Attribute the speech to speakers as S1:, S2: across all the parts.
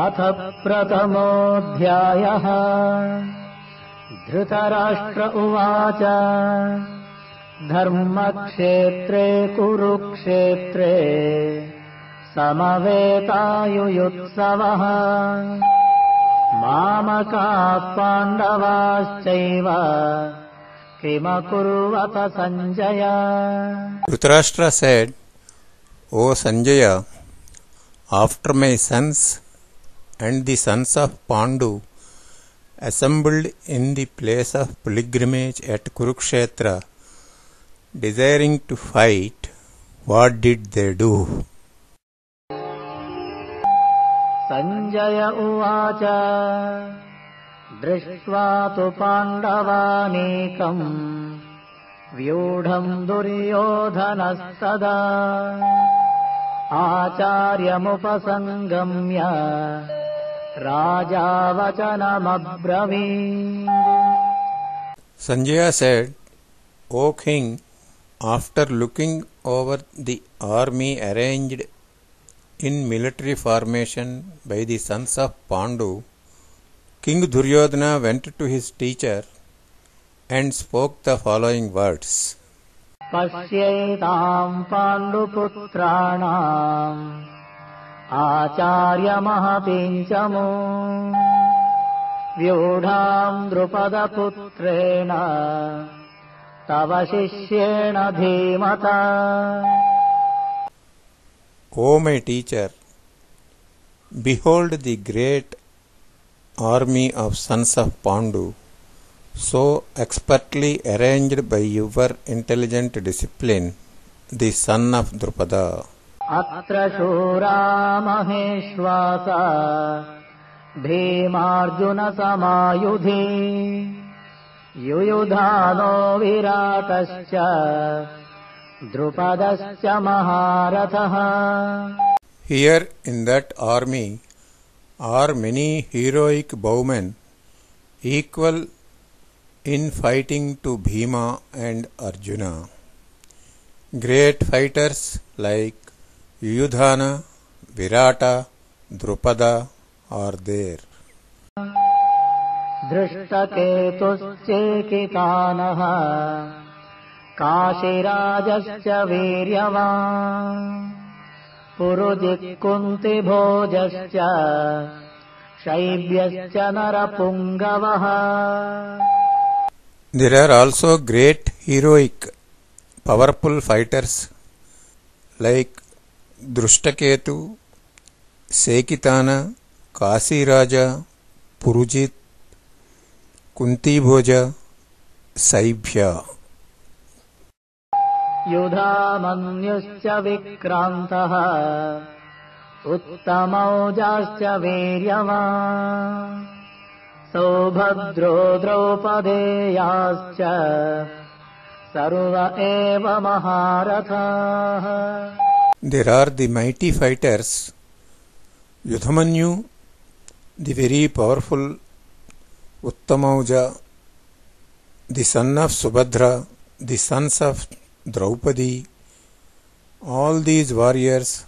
S1: अथ प्रथमोऽध्यायः। धृतराष्ट्र उवाच धर्मक्षेत्रे कुरुक्षेत्रे समवेतायुयुत्सवः मामकाः पाण्डवाश्चैव किमकुर्वत Sanjaya.
S2: Dhritarashtra said, O Sanjaya, after my sons and the sons of Pandu assembled in the place of pilgrimage at Kurukshetra, desiring to fight, what did they do?
S1: Sanjaya uvaca दृष्ट्वा तु पाण्डवानीकम् व्यूढम् दुर्योधनस्तदा आचार्यमुपसङ्गम्य राजा वचनमब्रवीत्।
S2: Sanjaya said, O king, after looking over the army arranged in military formation by the sons of Pandu, King Duryodhana went to his teacher and spoke the following words.
S1: पश्येताम् पाण्डुपुत्राणाम् आचार्यमहतीम् च व्यूढाम् द्रुपदपुत्रेण तव शिष्येण धीमता।
S2: O my teacher, behold the great army of sons of Pandu, so expertly arranged by your intelligent discipline, the son of Drupada.
S1: अत्र शूरा महेश्वासा भीमार्जुन समायुधि युयुधानो विराटश्च द्रुपदश्च महारथः।
S2: Here in that army are many heroic bowmen, equal in fighting to Bhima and Arjuna. Great fighters like Yudhana, Virata, Drupada are there.
S1: दृष्टकेतुश्चेकितानः काशीराजश्च वीर्यवान् पुरुजित्कुन्तिभोजश्च शैब्यश्च नरपुङ्गवः।
S2: There are also great heroic powerful fighters like Drushtaketu, Sekitana, Kasiraja, Purujit, Kuntibhoja, Saibhya.
S1: युधामन्युश्च विक्रान्तः उत्तमौजाश्च वीर्यवान् सौभद्रो द्रौपदेयाश्च सर्व एव महारथाः।
S2: There are the mighty fighters Yudhamanyu, the very powerful Uttamauja, the son of Subhadra, the sons of Draupadi. All these warriors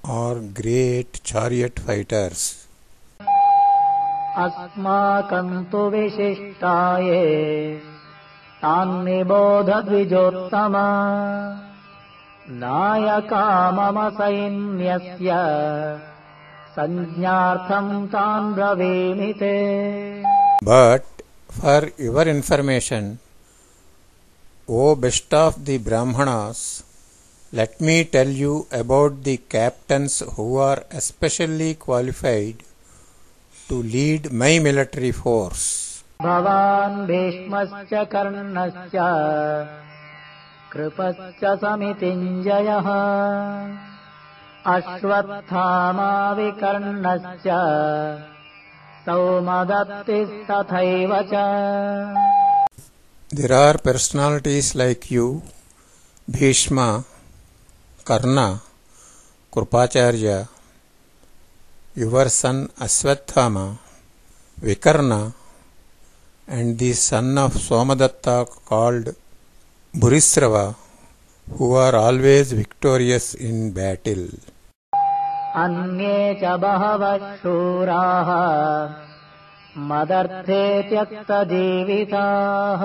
S2: are great chariot fighters.
S1: अस्माकं तु विशिष्टाये तान्निबोध द्विजोत्तम नायका मम सैन्यस्य संज्ञार्थं तान् ब्रवीमि ते।
S2: But for your information, O best of the Brahmanas, let me tell you about the captains who are especially qualified to lead my military force.
S1: भवान् भीष्मश्च कर्णश्च कृपश्च समितिञ्जयः अश्वत्थामा विकर्णश्च सौमदत्तिस्तथैव च।
S2: There are personalities like you, Bhishma, Karna, Krupacharya, your son Aswathama, Vikarna, and the son of Somadatta called Bhurisrava, who are always victorious in battle.
S1: अन्ये च बहवः शूराः मदर्थे त्यक्तजीविताः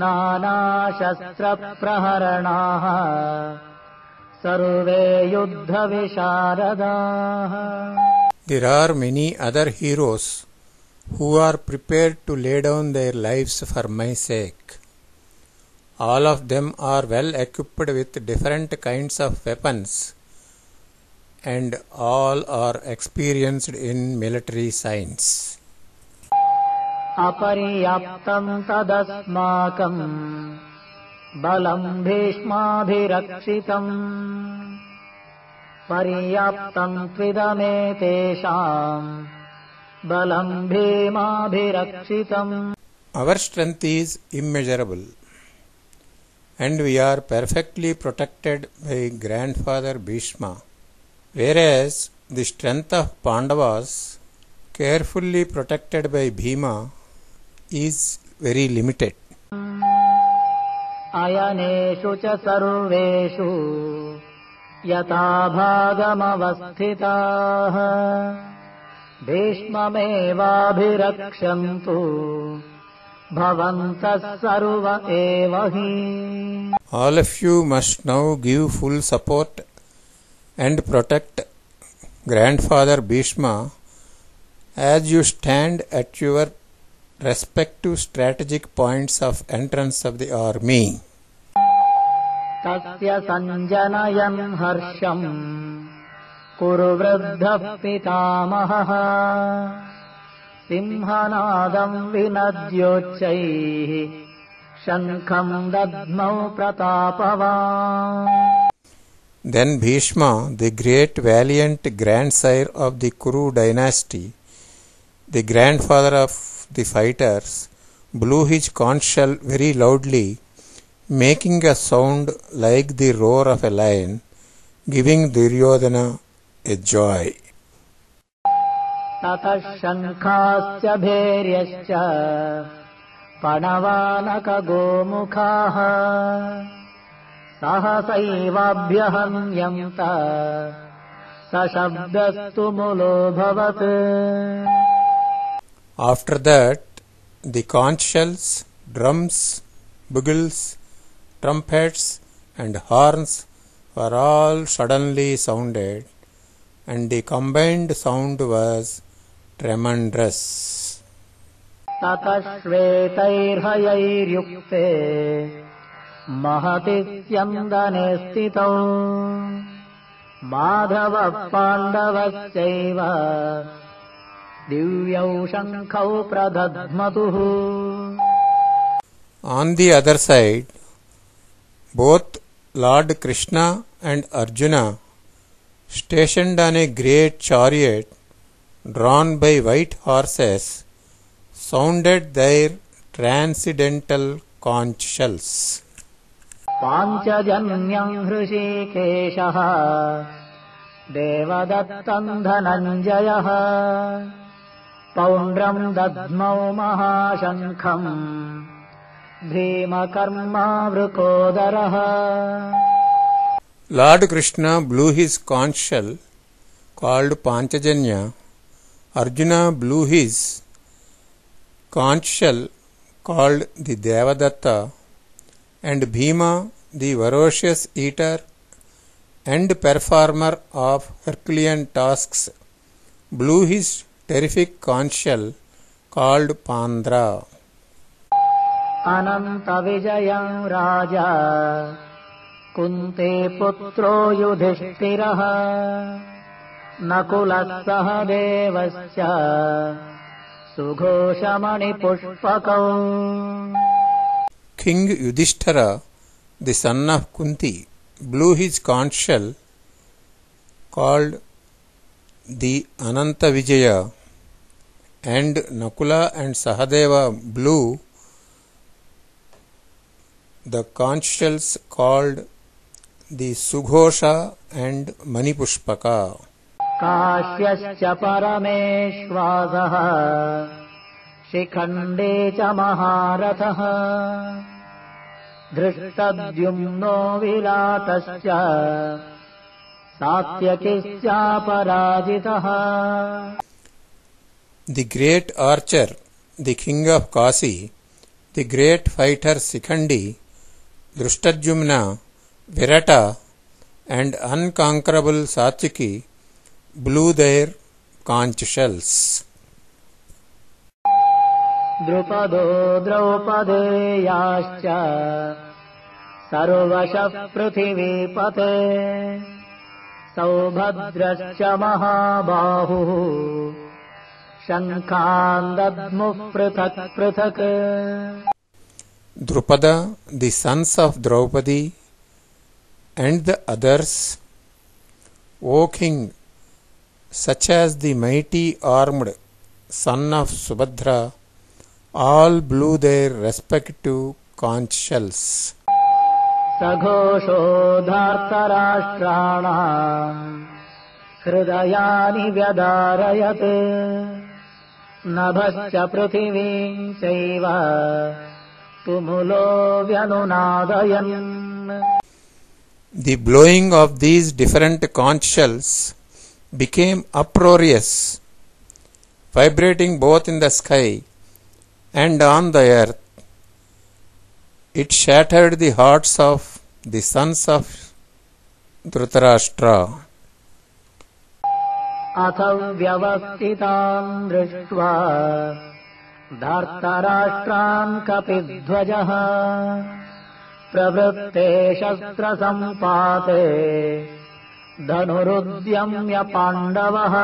S1: नानाशस्त्रप्रहरणाः सर्वे युद्धविशारदाः.
S2: There are many other heroes who are prepared to lay down their lives for my sake. All of them are well equipped with different kinds of weapons, and all are experienced in military science.
S1: अपर्याप्तं तदस्माकं बलं भीष्माभिरक्षितम् पर्याप्तं त्विदमेतेषां बलं भीमाभिरक्षितम्.
S2: Our strength is immeasurable, and we are perfectly protected by grandfather Bhishma, whereas the strength of Pandavas, carefully protected by Bhima, is very limited.
S1: अयनेषु च सर्वेषु यथा भागमवस्थिताः भीष्ममेवाभिरक्षन्तु भवन्तः सर्व एव हि.
S2: All of you must now give full support and protect grandfather Bhishma as you stand at your respective strategic points of entrance of the army.
S1: तस्य सञ्जनयन् हर्षम् कुरु वृद्धः पितामहः सिंहनादं विनद्योच्चैः शङ्खं दद्मौ प्रतापवान्.
S2: Then Bhishma, the great valiant grandsire of the Kuru dynasty, the grandfather of the fighters, blew his conch shell very loudly, making a sound like the roar of a lion, giving Duryodhana a joy.
S1: ततः शङ्खाश्च भैर्यश्च पणवानकगोमुखाः सहसैवाभ्यहन्यन्त सशब्दस्तु मुलोऽभवत्.
S2: After that, the conch shells, drums, bugles, trumpets, and horns were all suddenly sounded, and the combined sound was tremendous.
S1: ततः श्वेतैर्हयैर्युक्ते महति स्यन्दने स्थितौ माधवः पाण्डवश्चैव दिव्यौ शङ्खौ प्रदध्मतुः.
S2: On the other side, both Lord Krishna and Arjuna, stationed on a great chariot drawn by white horses, sounded their transcendental conch shells.
S1: पाञ्चजन्यम् हृषीकेशः देवदत्तम् धनञ्जयः पौण्ड्रम् दद्मौ महाशङ्खम् भीमकर्मावृकोदरः.
S2: Lord Krishna blew his conch shell called Panchajanya, Arjuna blew his conch shell called the Devadatta, and Bhima, the ferocious eater and performer of Herculean tasks, blew his terrific conch shell called Pandra.
S1: अनन्तविजयम् राजा कुन्ती पुत्रो युधिष्ठिरः नकुलः सह देवश्च सुघोषमणिपुष्पकौ.
S2: King Yudhishthira, the son of Kunti, blew his conch shell called the Ananta Vijaya, and Nakula and Sahadeva blew the conch shells called the Sughosha and Manipushpaka.
S1: काश्यश्च परमेश्वासः शिखण्डे च महारथः धृष्टद्युम्नो विराटश्च सात्यकिश्चापराजितः.
S2: The great archer, the king of Kasi, the great fighter Sikhandi, Drishtadyumna, Virata, and unconquerable Satyaki blew their conch shells.
S1: द्रुपदो द्रौपदेयाश्च सर्वशः पृथिवीपते सौभद्रश्च महाबाहुः शङ्खान् दद्मुः पृथक् पृथक्.
S2: Drupada, the sons of Draupadi, and the others, O king, such as the mighty armed son of Subhadra, all blew their respective conch shells.
S1: सघोषो धार्तराष्ट्राणाम् हृदयानि व्यदारयत् नभश्च पृथिवीम् चैव तुमुलो व्यनुनादयन्.
S2: The blowing of these different conch shells became uproarious, vibrating both in the sky and on the earth. It shattered the hearts of the sons of Dhritarashtra.
S1: अथ व्यवस्थितान् दृष्ट्वा धार्तराष्ट्रान् कपिध्वजः प्रवृत्ते शस्त्रसम्पाते धनुरुद्यम्य पाण्डवः.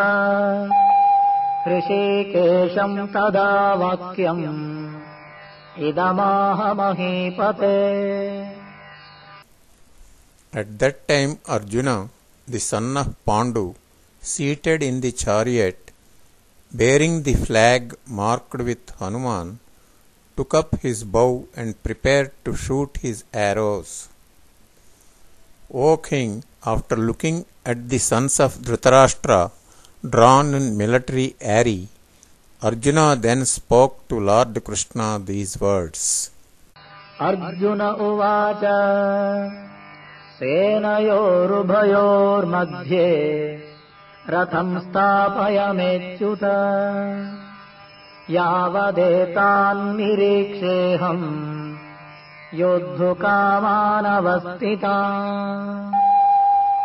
S1: ऋषिकेशम् तदा वाक्यम् इदमाह महीपते.
S2: At that time Arjuna, the son of Pandu, seated in the chariot, bearing the flag marked with Hanuman, took up his bow and prepared to shoot his arrows. O king, after looking at the sons of Dhritarashtra drawn in military array, Arjuna then spoke to Lord Krishna these words.
S1: Arjuna उवाच सेनयोरुभयोर्मध्ये रथम् स्थापयमेच्युत यावदेतान् निरीक्षेऽहम् योद्धुकामानवस्थितान्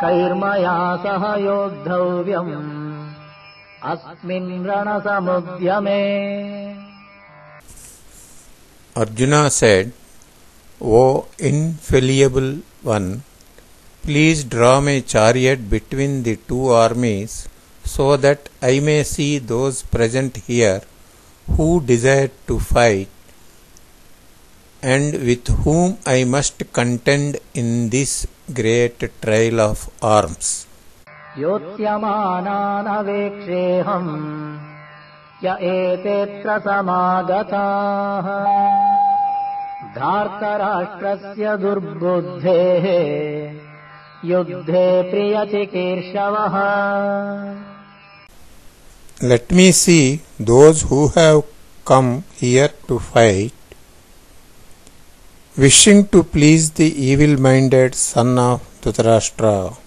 S1: कैर्मया सह योद्धव्यम् अस्मिन् रणसमुद्यमे.
S2: Arjuna said, O infallible one, please draw my chariot between the two armies so that I may see those present here who desire to fight and with whom I must contend in this great trial of arms.
S1: योत्स्यमानानवेक्षेऽहम् य एतेऽत्र समागताः धार्तराष्ट्रस्य दुर्बुद्धेः युद्धे प्रियचिकीर्षवः.
S2: Let me see those who have come here to fight, wishing to please the evil-minded son of Dhritarashtra.